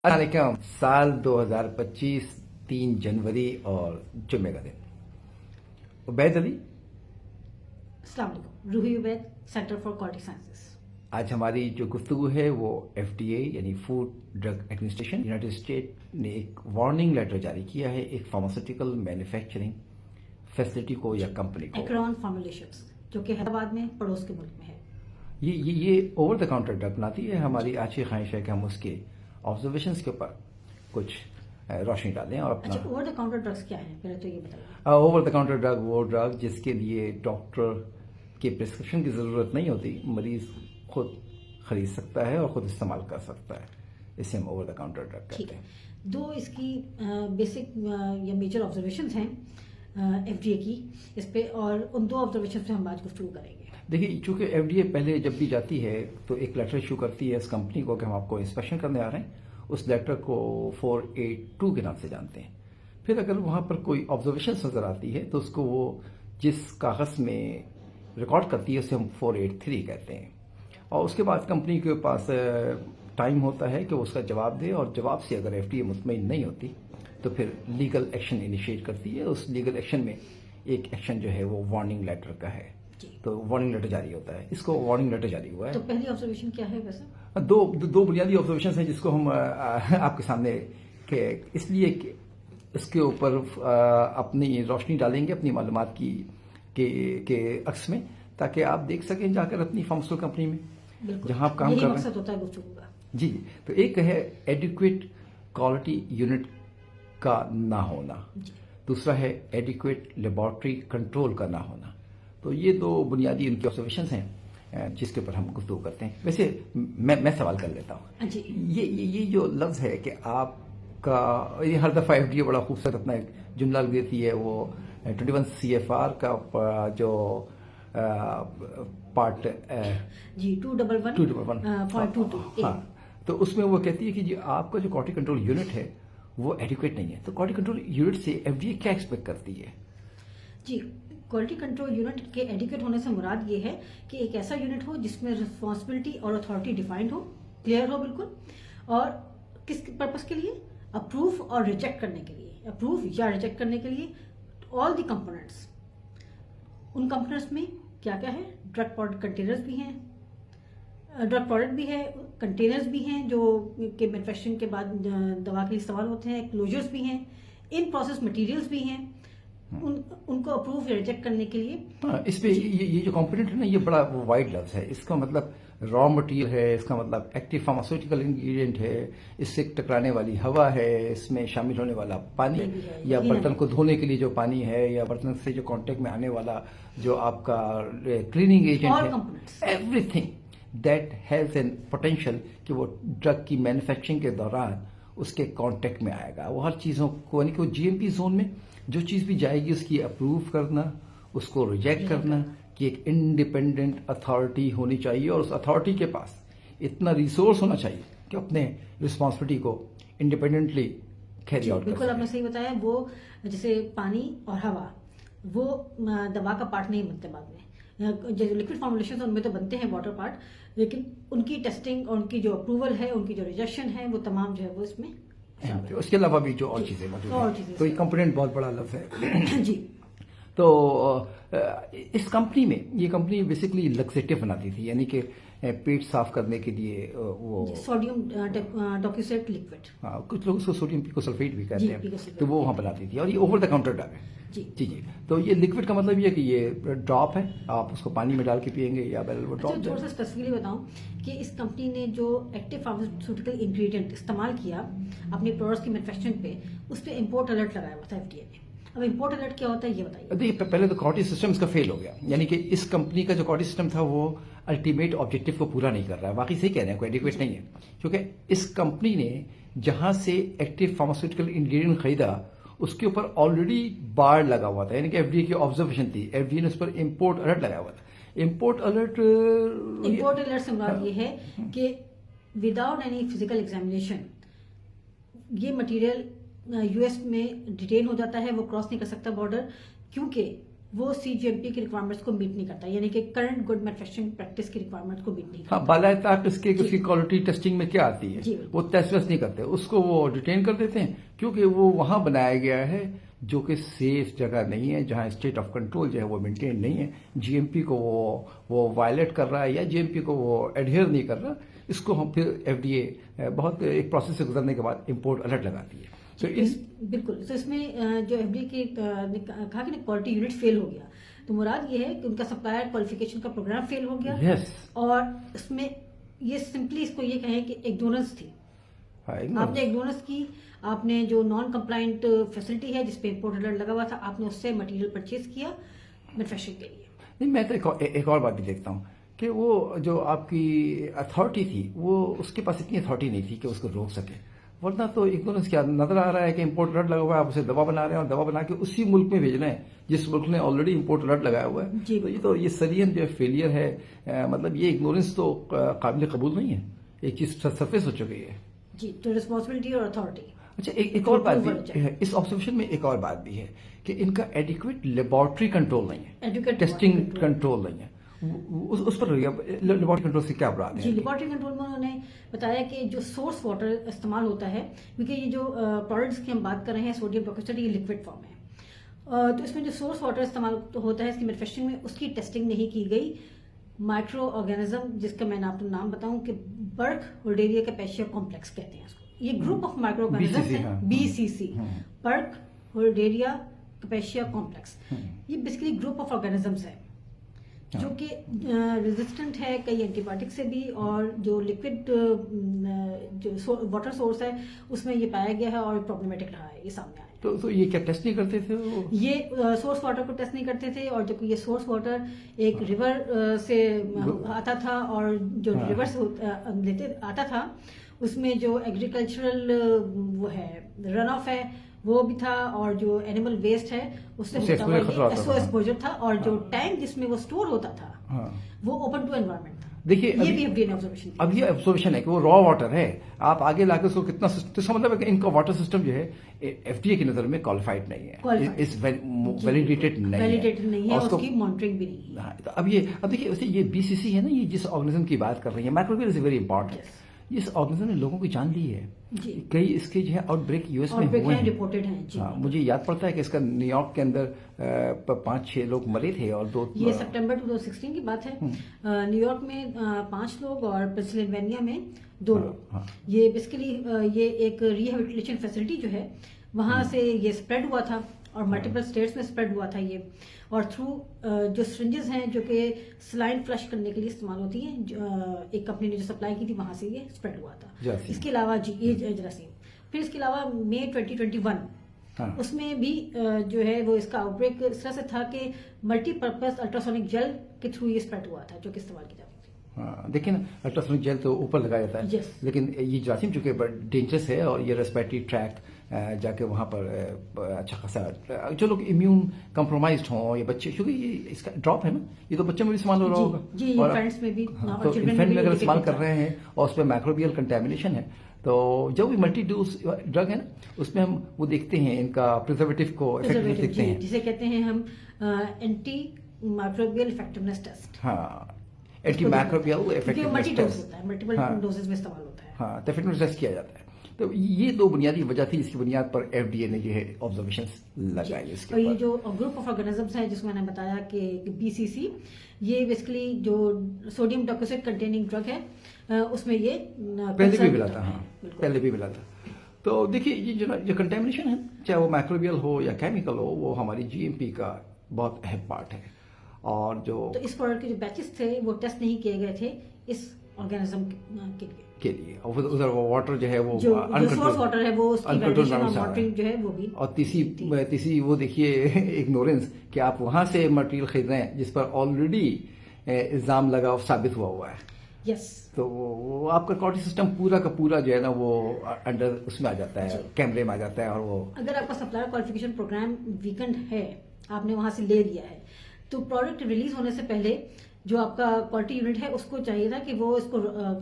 السلام علیکم. سال 2025 3 جنوری اور جمعے کا دن. عبید علی. السلام علیکم. Ruhi Ubaid, centre for quality sciences. آج ہماری جو گفتگو ہے وہ FDA یعنی Food Drug Administration United State نے ایک وارننگ لیٹر جاری کیا ہے ایک فارماسیوٹیکل مینوفیکچرنگ فیسلٹی کو یا کمپنی کو. ایکرون فارمولیشنز جو کہ حیدرآباد میں پڑوس کے ملک میں ہے. یہ اوور دا کاؤنٹر ڈرگ بناتی ہے. ہماری آج کی خواہش ہے کہ ہم اس کے آبزرویشنس کے اوپر کچھ روشنی ڈالیں اور اپنا. اچھا, اوور دا کاؤنٹر ڈرگس کیا ہے پہلے تو یہ بتائیے. اوور دا کاؤنٹر ڈرگ وہ ڈرگ جس کے لیے ڈاکٹر کے پرسکرپشن کی ضرورت نہیں ہوتی, مریض خود خرید سکتا ہے اور خود استعمال کر سکتا ہے. اسے ہم اوور دا کاؤنٹر ڈرگ کہتے ہیں. دو اس کی بیسک یا میجر آبزرویشنز ہیں FDA کی اس پہ, اور ان دو آبزرویشن پہ ہم آج گفتگو کریں گے. دیکھیے, چونکہ FDA پہلے جب بھی جاتی ہے تو ایک لیٹر ایشو کرتی ہے اس کمپنی کو کہ ہم آپ کو انسپیکشن کرنے آ رہے ہیں. اس لیٹر کو 482 کے نام سے جانتے ہیں. پھر اگر وہاں پر کوئی آبزرویشن نظر آتی ہے تو اس کو وہ جس کاغذ میں ریکارڈ کرتی ہے اسے ہم 483 کہتے ہیں. اور اس کے بعد کمپنی کے پاس ٹائم ہوتا ہے کہ وہ اس کا جواب دے, اور جواب سے اگر FDA مطمئن نہیں ہوتی تو پھر لیگل ایکشن انیشیٹ کرتی ہے. اس لیگل ایکشن میں ایک ایکشن جو ہے وہ وارننگ لیٹر کا ہے. تو وارننگ لیٹر جاری ہوتا ہے. اس کو وارننگ لیٹر جاری ہوا ہے. تو پہلی آبزرویشن کیا ہے ویسے؟ دو بنیادی آبزرویشن ہیں جس کو ہم آپ کے سامنے کہ اس لیے کہ اس کے اوپر اپنی روشنی ڈالیں گے اپنی معلومات کی کے عکس میں, تاکہ آپ دیکھ سکیں جا کر اپنی فارماسیوٹیکل کمپنی میں جہاں آپ کام کر رہے ہیں. مقصد ہوتا ہے گفتگو کا. جی. تو ایک ہے ایڈیکویٹ کوالٹی یونٹ کا نہ ہونا, دوسرا ہے ایڈیکویٹ لیبارٹری کنٹرول کا نہ ہونا. تو یہ دو بنیادی ان کی آبزرویشنز ہیں جس کے اوپر ہم گفتگو کرتے ہیں. ویسے میں سوال کر لیتا ہوں. یہ جو لفظ ہے کہ آپ کا, یہ ہر دفعہ FDA بڑا خوبصورت اپنا ایک جملہ دیتی ہے, وہ 21 CFR کا جو پارٹ جی 211.22. ہاں, تو اس میں وہ کہتی ہے کہ جی آپ کا جو کوالٹی کنٹرول یونٹ ہے وہ ایڈیکویٹ نہیں ہے. تو کوالٹی کنٹرول یونٹ سے FDA کیا ایکسپیکٹ کرتی ہے؟ جی, کوالٹی کنٹرول یونٹ کے ایڈیکویٹ ہونے سے مراد یہ ہے کہ ایک ایسا یونٹ ہو جس میں رسپانسبلٹی اور اتھارٹی ڈیفائنڈ ہو, کلیئر ہو بالکل, اور کس پرپز کے لیے؟ اپروو اور ریجیکٹ کرنے کے لیے. اپروو یا ریجیکٹ کرنے کے لیے آل دی کمپوننٹس. ان کمپوننٹس میں کیا کیا ہے؟ ڈرگ پروڈکٹ کنٹینرز بھی ہیں, ڈرگ پروڈکٹ بھی ہے, کنٹینرز بھی ہیں جو کہ مینوفیکچرنگ کے بعد دوا کے لیے استعمال ہوتے ہیں, کلوجرز بھی ہیں, ان پروسیس مٹیریلز بھی ہیں. ان کو اپروو یا ریجیکٹ کرنے کے لیے اس پہ یہ جو کمپوننٹ ہے نا, یہ بڑا وائڈ لفظ ہے. اس کا مطلب را مٹیریل ہے, اس کا مطلب ایکٹیو فارماسیوٹیکل انگریڈینٹ ہے, اس سے ٹکرانے والی ہوا ہے, اس میں شامل ہونے والا پانی, یا برتن کو دھونے کے لیے جو پانی ہے, یا برتن سے جو کانٹیکٹ میں آنے والا جو آپ کا کلیننگ ایجنٹ ہے. Every thing that has an potential کہ وہ ڈرگ کی مینوفیکچرنگ کے دوران اس کے کانٹیکٹ میں آئے گا. وہ ہر چیزوں کو, یعنی کہ وہ GMP زون میں جو چیز بھی جائے گی اس کی اپروو کرنا, اس کو ریجیکٹ کرنا, کہ ایک انڈیپینڈنٹ اتھارٹی ہونی چاہیے, اور اس اتھارٹی کے پاس اتنا ریسورس ہونا چاہیے کہ اپنے رسپانسبلٹی کو انڈیپینڈنٹلی کیری آؤٹ کر سکے. بالکل آپ نے صحیح بتایا. وہ جیسے پانی اور ہوا وہ دوا کا پارٹ نہیں بنتے بعد میں. جو لکوڈ فارمولیشن ان میں تو بنتے ہیں واٹر پارٹ, لیکن ان کی ٹیسٹنگ اور ان کی جو اپروول ہے, ان کی جو ریجیکشن ہے, وہ تمام جو ہے وہ اس میں. اس کے علاوہ بھی جو اور چیزیں موجود ہیں, تو یہ کمپوننٹ بہت بڑا لفظ ہے. جی. تو اس کمپنی میں, یہ کمپنی بیسکلی لکسیٹو بناتی تھی, یعنی کہ پیٹ صاف کرنے کے لیے وہ سوڈیم ڈاکیوسیٹ لکوڈ, ہاں کچھ لوگ اس کو سوڈیم پیکوسلفیٹ بھی کہتے ہیں, تو وہ وہاں بناتی تھی. اور یہ اوور دا کاؤنٹر ڈرگ ہے. جی جی. تو یہ لکوڈ کا مطلب یہ ہے کہ یہ ڈراپ ہے, آپ اس کو پانی میں ڈال کے پیئیں گے یا وہ ڈراپ. تھوڑا سا اسپیسیفکلی بتاؤں کہ اس کمپنی نے جو ایکٹیو فارماسیوٹیکل انگریڈینٹ استعمال کیا اپنی پروڈکٹس کی مینوفیکچرنگ پہ, اس پہ امپورٹ الرٹ لگایا ہوا تھا FDA نے. اب امپورٹ الرٹ کیا ہوتا ہے یہ بتائیے. دیکھیے, پہلے تو کوالٹی سسٹم اس کا فیل ہو گیا, یعنی کہ اس کمپنی کا جو کوالٹی سسٹم تھا وہ الٹیمیٹ آبجیکٹو کو پورا نہیں کر رہا ہے. واقعی صحیح کہہ رہے ہیں, کوئی ایڈیکویٹ نہیں ہے, کیونکہ اس کمپنی نے جہاں سے ایکٹیو فارماسیوٹیکل انگریڈینٹ خریدا اس کے اوپر آلریڈی بار لگا ہوا تھا, یعنی کہ FDA کی آبزرویشن تھی, FDA نے اس پر امپورٹ الرٹ لگایا ہوا تھا. امپورٹ الرٹ سے مراد یہ ہے کہ وداؤٹ اینی فزیکل ایگزامینیشن یہ مٹیریل US میں ڈیٹین ہو جاتا ہے, وہ کراس نہیں کر سکتا بارڈر, کیونکہ وہ CGMP کی ریکوائرمنٹس کو میٹ نہیں کرتا, یعنی کہ کرنٹ گڈ مینوفیکچرنگ پریکٹس کی ریکوائرمنٹ کو میٹ نہیں کرتا. ہاں, بالا طاق اس کی کوالٹی ٹیسٹنگ میں کیا آتی ہے, وہ ٹیسٹ ویسٹ نہیں کرتے, اس کو وہ ڈیٹین کر دیتے ہیں, کیونکہ وہ وہاں بنایا گیا ہے جو کہ سیف جگہ نہیں ہے, جہاں اسٹیٹ آف کنٹرول جو ہے وہ مینٹین نہیں ہے. GMP کو وہ وائلیٹ کر رہا ہے یا GMP کو وہ ایڈہیئر نہیں کر رہا, اس کو ہم پھر FDA بہت ایک پروسیس سے گزرنے کے بعد امپورٹ الرٹ لگاتی ہے. تو بالکل, تو اس میں جو FDA کی کہا کہ کوالٹی یونٹ فیل ہو گیا, تو مراد یہ ہے کہ ان کا سپلائر کوالیفیکیشن کا پروگرام فیل ہو گیا, اور اس میں یہ سمپلی اس کو یہ کہیں کہ اگنورنس تھی. آپ نے اگنورنس کی, آپ نے جو نان کمپلائنٹ فیسلٹی ہے جس پہ امپورٹ الرٹ لگا ہوا تھا, آپ نے اس سے مٹیریل پرچیز کیا مینوفیکچرنگ کے لیے. نہیں, میں تو ایک اور بات بھی دیکھتا ہوں کہ وہ جو آپ کی اتھارٹی تھی, وہ اس کے پاس اتنی اتھارٹی نہیں تھی کہ اس کو روک سکے, ورنہ تو اگنورنس کیا نظر آ رہا ہے کہ امپورٹ الرٹ لگا ہوا ہے, آپ اسے دوا بنا رہے ہیں اور دوا بنا کے اسی ملک میں بھیجنا ہے جس ملک نے آلریڈی امپورٹ الرٹ لگایا ہوا ہے. تو یہ سرین جو فیلئر ہے, مطلب یہ اگنورنس تو قابل قبول نہیں ہے, ایک چیز سرفیس ہو چکی ہے. جی, تو ریسپانسبلٹی اور اتھارٹی. اچھا, ایک اور بات بھی ہے اس آبزرویشن میں, ایک اور بات بھی ہے کہ ان کا ایڈیکویٹ لیبارٹری کنٹرول نہیں ہے, ٹیسٹنگ کنٹرول نہیں ہے. اس پر لیبارٹری کنٹرول سے کیا براد ہے؟ جی, لیبارٹری کنٹرول میں انہوں نے بتایا کہ جو سورس واٹر استعمال ہوتا ہے, کیونکہ یہ جو پروڈکٹس کی ہم بات کر رہے ہیں سوڈیم پروکسائڈ, یہ لکوڈ فارم ہے, تو اس میں جو سورس واٹر استعمال ہوتا ہے اس کی مینوفیکچرنگ میں, اس کی ٹیسٹنگ نہیں کی گئی. مائکرو آرگینزم جس کا میں نے آپ کو نام بتاؤں کہ برک ہولڈیریا کیپیشیا کمپلیکس کہتے ہیں اس کو, یہ گروپ آف مائکرو آرگینزم ہے, BCC, برک ہولڈیریا کیپیشیا کمپلیکس. یہ بیسیکلی گروپ آف آرگینزمس ہے جو کہ ریزسٹنٹ ہے کئی اینٹی بایوٹک سے بھی, اور جو لکوڈ جو واٹر سورس ہے اس میں یہ پایا گیا ہے اور پرابلمیٹک رہا ہے, یہ سامنے آیا. تو یہ کیا ٹیسٹ نہیں کرتے تھے, یہ سورس واٹر کو ٹیسٹ نہیں کرتے تھے, اور جب یہ سورس واٹر ایک ریور سے آتا تھا, اور جو ریور سے آتا تھا اس میں جو ایگریکلچرل وہ ہے رن آف ہے وہ بھی تھا, اور جو اینیمل ویسٹ ہے اس سے ایکسپوجر تھا, اور جو ٹینک جس میں وہ سٹور ہوتا تھا وہ اوپن ٹو انوائرمنٹ تھا. دیکھیے یہ بھی FDA نے آبزرویشن کیا. اب یہ آبزرویشن ہے کہ وہ را واٹر ہے, آپ آگے لا کے اس کو کتنا, تو اس کا مطلب ہے کہ ان کا واٹر سسٹم جو ہے FDA کی نظر میں کوالیفائڈ نہیں ہے, ویلیڈیٹڈ نہیں ہے, اور اس کی مانیٹرنگ بھی نہیں ہے. اب دیکھیے یہ BCC ہے نا, یہ جس آرگنیزم کی بات کر رہی ہے, مائکروبیل از ویری امپورٹنٹ. اس آرگنیزم نے لوگوں کی جان لی ہے, کئی اس کے جو ہے آؤٹ بریک US میں ہوئے ہیں. مجھے یاد پڑتا ہے کہ اس کا نیو یارک کے اندر 5-6 لوگ مرے تھے, اور یہ سپٹمبر 2016 کی بات ہے. نیو یارک میں 5 لوگ اور پنسلوینیا میں 2 لوگ. یہ بیسیکلی یہ ایک ریہیبلیٹیشن فیسلٹی جو ہے وہاں سے یہ اسپریڈ ہوا تھا, اور ملٹیپل اسٹیٹس میں اسپریڈ ہوا تھا یہ, اور تھرو جو سرنجز ہیں جو کہ سلائن فلش کرنے کے لیے استعمال ہوتی ہیں, ایک کمپنی نے جو سپلائی کی تھی وہاں سے یہ اسپریڈ ہوا تھا. اس کے علاوہ یہ جراثیم, پھر اس کے علاوہ مئی 2021 اس میں بھی جو ہے وہ اس کا آؤٹ بریک اس طرح سے تھا کہ ملٹی پرپز الٹراسونک جیل کے تھرو یہ اسپریڈ ہوا تھا جو کہ استعمال کی جاتی تھی. دیکھیں نا, الٹراسونک جیل تو اوپر لگایا جاتا ہے, لیکن یہ جراثیم چونکہ ڈینجرس ہے, اور یہ ریسپیریٹری ٹریک جا کے وہاں پر اچھا خاصا جو لوگ امیون کمپرومائزڈ ہوں, یا بچے, کیونکہ یہ اس کا ڈراپ ہے نا, یہ تو بچوں میں بھی استعمال ہو رہا ہوگا, اور انفینٹس میں بھی, تو انفینٹ میں اگر استعمال کر رہے ہیں اور اس پہ مائکروبیل کنٹامینیشن ہے, تو جو بھی ملٹی ڈوز ڈرگ ہے نا اس میں ہم وہ دیکھتے ہیں ان کا پریزرویٹو کو افیکٹونیس دیکھتے ہیں, جسے کہتے ہیں ہم اینٹی مائکروبیل افیکٹونیس ٹیسٹ. ہاں, anti microbial effectiveness test multiple doses میں استعمال ہوتا ہے. ہاں, تو افیکٹونیس ٹیسٹ کیا جاتا ہے. تو یہ 2 بنیادی وجہ تھی جس کی بنیاد پر FDA نے جو ہے آبزرویشنس لگائی. اس کے اور یہ جو گروپ آف آرگنزمس ہیں جس میں نے بتایا کہ BCC, یہ بیسکلی جو سوڈیم ڈاکوسائڈ کنٹیننگ ڈرگ ہے اس میں یہ پہلے بھی ملا تھا. پہلے بھی ملا تھا. تو دیکھیے یہ جو کنٹامینیشن ہے, چاہے وہ مائکروبیل ہو یا کیمیکل ہو, وہ ہماری GMP کا بہت اہم پارٹ ہے. اور جو تو اس پروڈکٹ کے جو بیچز تھے وہ ٹیسٹ نہیں کیے گئے تھے اس آرگینزم کے لیے, اور ادھر واٹر جو ہے وہ سورس واٹر ہے وہ اس کی ویلیڈیشن اور مانیٹرنگ جو ہے وہ بھی. اور تیسری وہ دیکھیے اگنورنس کہ آپ وہاں سے مٹیریل خرید رہے ہیں جس پر آلریڈی الزام لگا ثابت ہوا ہے. یس, تو وہ آپ کا کوالٹی سسٹم پورا کا پورا جو ہے نا وہ انڈر اس میں آ جاتا ہے, کیمرے میں آ جاتا ہے. اور وہ اگر آپ کا سپلائر کوالیفیکیشن پروگرام ویکنڈ ہے, آپ نے وہاں سے لے لیا ہے, تو پروڈکٹ ریلیز ہونے سے پہلے جو آپ کا کوالٹی یونٹ ہے اس کو چاہیے تھا کہ وہ اس کو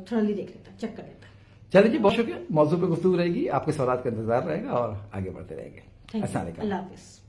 تھرلی دیکھ لیتا, چیک کر لیتا. چلیے جی, بہت شکریہ. موضوع پہ گفتگو رہے گی, آپ کے سوالات کا انتظار رہے گا اور آگے بڑھتے رہیں گے. السلام علیکم. اللہ حافظ.